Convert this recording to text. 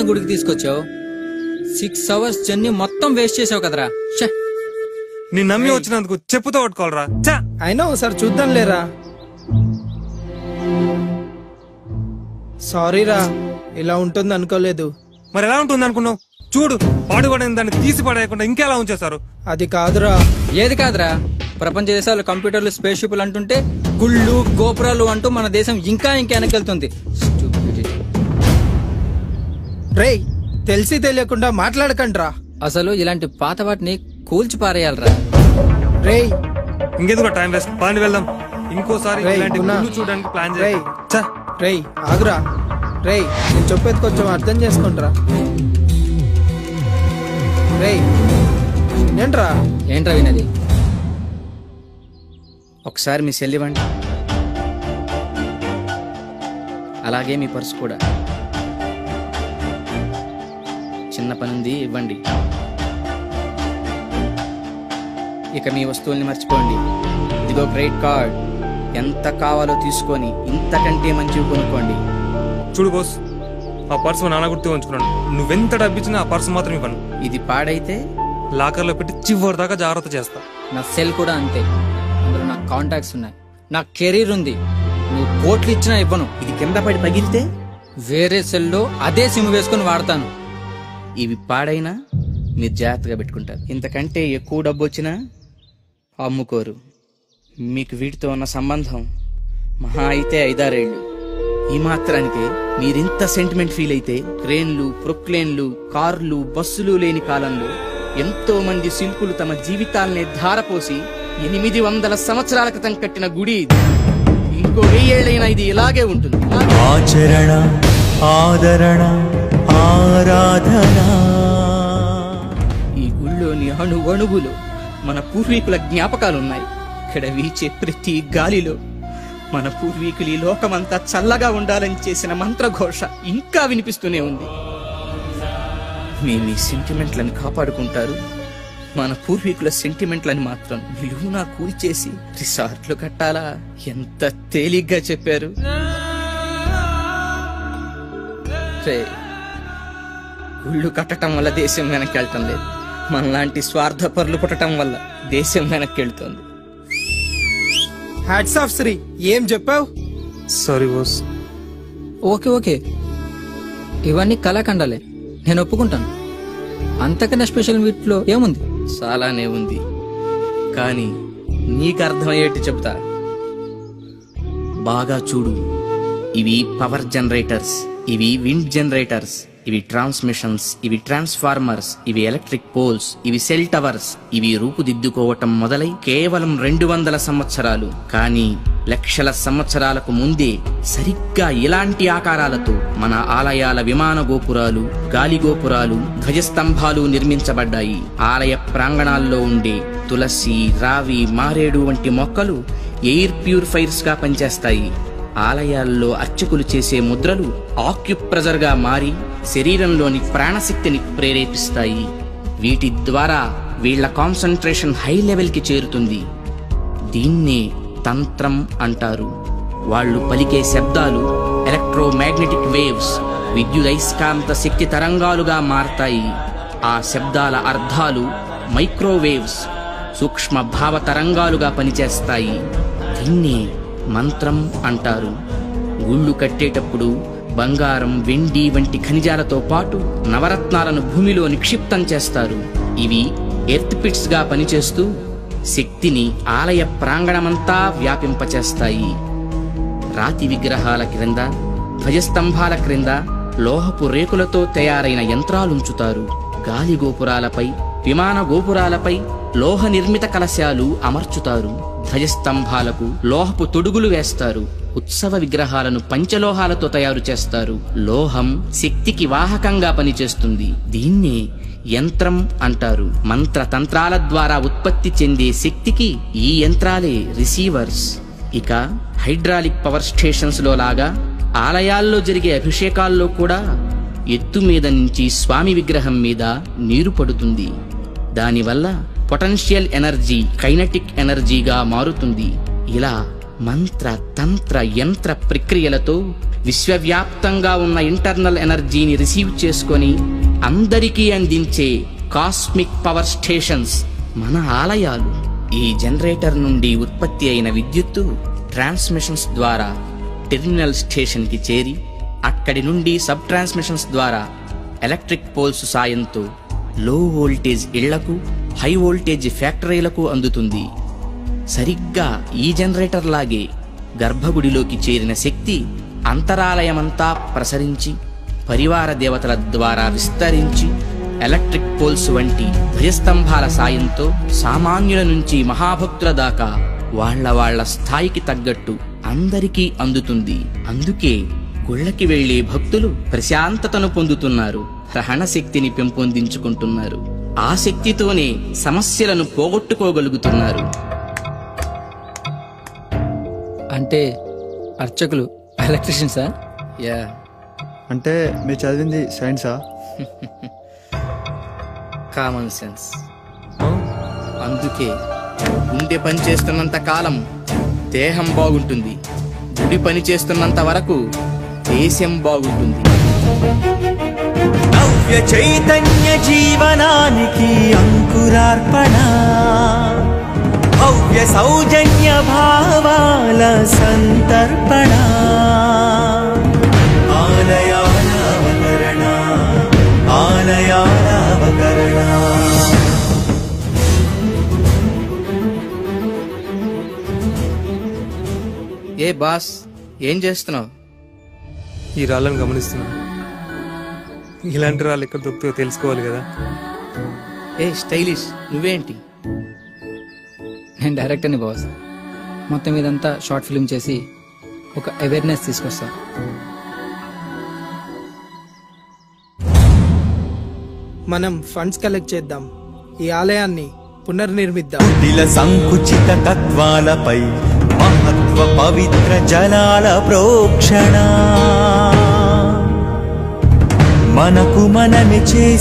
గుడికి తీసుకొచ్చావు. 6 hours journey మొత్తం వేస్ట్ చేసావు కదరా. నీ నమ్మి వచ్చినందుకు చెప్పుతో పట్టుకోవాలరా. అయినా ఒకసారి చూద్దాం లేరా. సారీరా, ఇలా ఉంటుంది అనుకోలేదు. మరి ఎలా ఉంటుంది అనుకున్నావు? చూడు, పాడుపడిన దాన్ని తీసి పడేయకుండా ఇంకెలా ఉంచేశారు. అది కాదురా. ఏది కాదురా? ప్రపంచ దేశాలు కంప్యూటర్లు, స్పేస్ షిప్లు అంటుంటే గుళ్ళు గోపురాలు అంటూ మన దేశం ఇంకా వెనకెళ్తుంది. రేయ్, తెలిసి తెలియకుండా మాట్లాడకండ్రా. అసలు ఇలాంటి పాత వాటిని కూల్చి పారేయాలరా. రేయ్, ఇంకెందుకు టైం వేస్ట్, పని వెళ్దాం. ఇంకోసారి ఇలాంటి గుళ్ళు చూడడానికి ప్లాన్ చేయి. రేయ్ ఆగురా. రేయ్, నేను చెప్పేది కొంచెం అర్థం చేసుకుంటారా. రేయ్ ఏంట్రా వినది? ఒకసారి మీ సెల్ ఇవ్వండి, అలాగే మీ పర్సు కూడా. చిన్న పనుంది, ఇవ్వండి. ఇక మీ వస్తువుల్ని మర్చిపోండి. ఇదిగో క్రెడిట్ కార్డ్, ఎంత కావాలో తీసుకొని ఇంతకంటే మంచివి కొనుక్కోండి. చూడు బాస్, ఆ పర్సు మా నాన్న గుర్తు ఉంచుకున్నాను. నువ్వెంత డబ్బిచ్చినా ఆ పర్సు మాత్రం ఇవ్వను. ఇది పాడైతే లాకర్లో పెట్టి చివరి దాకా జాగ్రత్త చేస్తా. నా సెల్ కూడా అంతే. అందులో నాకు కాంటాక్ట్స్ ఉన్నాయి, నా కెరీర్ ఉంది. నువ్వు కోట్లు ఇచ్చినా ఇవ్వను. ఇది కింద పడి పగిలితే వేరే సెల్లో అదే సిమ్ వేసుకుని వాడతాను. ఇవి పాడైనా మీరు జాగ్రత్తగా పెట్టుకుంటారు. ఇంతకంటే ఎక్కువ డబ్బు వచ్చినా అమ్ముకోరు. మీకు వీటితో ఉన్న సంబంధం మహా అయితే 5-6 ఏళ్ళు. ఈ మాత్రానికే మీరింత సెంటిమెంట్ ఫీల్ అయితే, క్రేన్లు, ప్రొక్లేన్లు, కార్లు, బస్సులు లేని కాలంలో ఎంతో మంది శిల్పులు తమ జీవితాల్ని ధారపోసి 800 సంవత్సరాల క్రితం కట్టిన గుడి ఇది. ఇంకో 1000 ఏళ్ళైనా ఇది ఇలాగే ఉంటుంది. ఆచరణ, ఆదరణ, ఆరాధన. ఈ గుళ్ళోని అణువణువులో మన పూర్వీకుల జ్ఞాపకాలున్నాయి. ఇక్కడ వీచే ప్రతి గాలిలో మన పూర్వీకులు ఈ లోకమంతా చల్లగా ఉండాలని చేసిన మంత్రఘోష ఇంకా వినిపిస్తూనే ఉంది. మేము ఈ సెంటిమెంట్లను కాపాడుకుంటారు, మన పూర్వీకుల సెంటిమెంట్లని మాత్రం నిలువునా కూల్చేసి రిసార్ట్లు కట్టాలా? ఎంత తేలిగ్గా చెప్పారు. గుళ్ళు కట్టడం వల్ల దేశం వెనక్కి వెళ్ళటం లేదు, మనలాంటి స్వార్థపరులు పుట్టడం వల్ల దేశం వెనక్కి వెళ్తుంది. హ్యాట్స్ ఆఫ్ శ్రీ, ఏం చెప్పావు? Sorry boss. ఓకే, ఇవన్నీ కళాఖండాలే, నేను ఒప్పుకుంటాను. అంతకన్నా స్పెషల్ వీటిలో ఏముంది? చాలానే ఉంది, కానీ నీకు అర్థమయ్యేట్టు చెప్తా. బాగా చూడు. ఇవి పవర్ జనరేటర్స్, ఇవి విండ్ జనరేటర్స్, ఇవి ట్రాన్స్మిషన్స్, ఇవి ట్రాన్స్ఫార్మర్స్, ఇవి ఎలక్ట్రిక్ పోల్స్, ఇవి సెల్ టవర్స్. ఇవి రూపుదిద్దుకోవటం మొదలై కేవలం 200 సంవత్సరాలు, కానీ లక్షల సంవత్సరాలకు ముందే సరిగ్గా ఇలాంటి ఆకారాలతో మన ఆలయాల విమాన గోపురాలు, గాలి గోపురాలు, ధ్వజస్తంభాలు నిర్మించబడ్డాయి. ఆలయ ప్రాంగణాల్లో ఉండే తులసి, రావి, మారేడు వంటి మొక్కలు ఎయిర్ ప్యూరిఫైర్స్ గా పనిచేస్తాయి. ఆలయాల్లో అర్చకులు చేసే ముద్రలు ఆక్యుప్రెజర్ గా మారి శరీరంలోని ప్రాణశక్తిని ప్రేరేపిస్తాయి. వీటి ద్వారా వీళ్ల కాన్సంట్రేషన్ హై లెవెల్ కి చేరుతుంది. దీన్నే తంత్రం అంటారు. వాళ్ళు పలికే శబ్దాలు ఎలక్ట్రోమాగ్నెటిక్ వేవ్స్, విద్యుదయస్కాంత శక్తి తరంగాలుగా మారతాయి. ఆ శబ్దాల అర్థాలు మైక్రోవేవ్స్, సూక్ష్మ భావ తరంగాలుగా పనిచేస్తాయి. దీన్నే మంత్రం అంటారు. గుళ్ళు కట్టేటప్పుడు బంగారం, వెండి వంటి ఖనిజాలతో పాటు నవరత్నాలను భూమిలో నిక్షిప్తం చేస్తారు. ఇవి ఎర్త్ పిట్స్ గా పనిచేస్తూ శక్తిని ఆలయ ప్రాంగణమంతా వ్యాపింపచేస్తాయి. రాతి విగ్రహాల క్రింద, ధ్వజస్తంభాల క్రింద లోహపు రేకులతో తయారైన యంత్రాలుంచుతారు. గాలి గోపురాలపై, విమాన గోపురాలపై లోహ నిర్మిత కలశాలు అమర్చుతారు. ధ్వజస్తంభాలకు లోహపు తొడుగులు వేస్తారు. ఉత్సవ విగ్రహాలను పంచలోహాలతో తయారు చేస్తారు. లోహం శక్తికి వాహకంగా పనిచేస్తుంది. దీన్నే యంత్రం అంటారు. మంత్ర తంత్రాల ద్వారా ఉత్పత్తి చెందే శక్తికి ఈ యంత్రాలే రిసీవర్స్. ఇక హైడ్రాలిక్ పవర్ స్టేషన్స్ లో లాగా ఆలయాల్లో జరిగే అభిషేకాల్లో కూడా ఎత్తు మీద నుంచి స్వామి విగ్రహం మీద నీరు పడుతుంది. దానివల్ల పొటెన్షియల్ ఎనర్జీ కైనటిక్ ఎనర్జీగా మారుతుంది. ఇలా మంత్ర తంత్ర యంత్ర ప్రక్రియలతో విశ్వవ్యాప్తంగా ఉన్న ఇంటర్నల్ ఎనర్జీని రిసీవ్ చేసుకొని అందరికీ అందించే కాస్మిక్ పవర్ స్టేషన్స్ మన ఆలయాలు. ఈ జనరేటర్ నుండి ఉత్పత్తి అయిన విద్యుత్తు ట్రాన్స్మిషన్స్ ద్వారా టెర్మినల్ స్టేషన్ కి చేరి అక్కడి నుండి సబ్ ట్రాన్స్మిషన్స్ ద్వారా ఎలక్ట్రిక్ పోల్స్ సాయంతో లో వోల్టేజ్ ఇళ్లకు, హై వోల్టేజ్ ఫ్యాక్టరీలకు అందుతుంది. సరిగ్గా ఈ జనరేటర్ లాగే గర్భగుడిలోకి చేరిన శక్తి అంతరాలయమంతా ప్రసరించి పరివార దేవతల ద్వారా విస్తరించి ఎలక్ట్రిక్ పోల్స్ వంటి ధ్వజస్తంభాల సాయంతో సామాన్యుల నుంచి మహాభక్తుల దాకా వాళ్ళ స్థాయికి తగ్గట్టు అందరికీ అందుతుంది. అందుకే గుళ్ళకి వెళ్లే భక్తులు ప్రశాంతతను పొందుతున్నారు, గ్రహణ శక్తిని పెంపొందించుకుంటున్నారు. ఆ శక్తితోనే సమస్యలను పోగొట్టుకోగలుగుతున్నారు. అంటే అర్చకులు ఎలక్ట్రీషియన్సా? యా. అంటే మీరు చదివింది సైన్సా? Common sense. అందుకే గుండె పని చేస్తున్నంత కాలం దేహం బాగుంటుంది, గుడి పని చేస్తున్నంత వరకు దేశం బాగుంటుంది. నవ్య చైతన్య జీవనానికి అంకురార్పణ, భవ్య సౌజన్య భావాల సంతర్పణ, ఆలయాల అవతరణ, ఆలయాల అవతరణ. ఏ బాస్, ఏం చేస్తున్నావు? ఈ రాళ్ళను గమనిస్తున్నా. ఇలాంటి రాళ్ళు ఎక్కడ దొరుకుతాయో తెలుసుకోవాలి కదా. ఏ స్టైలిష్, నువ్వేంటి? నేను డైరెక్టర్ని బాస్. మొత్తం ఇదంతా షార్ట్ ఫిల్మ్ చేసి ఒక అవేర్నెస్ తీసుకొస్తా. మనం ఫండ్స్ కలెక్ట్ చేద్దాం, ఈ ఆలయాన్ని పునర్నిర్మిద్దాం. కుటిల సంకుచిత తత్వాలపై మహత్వ పవిత్ర జలాల ప్రోక్షణ, మనకు మనమే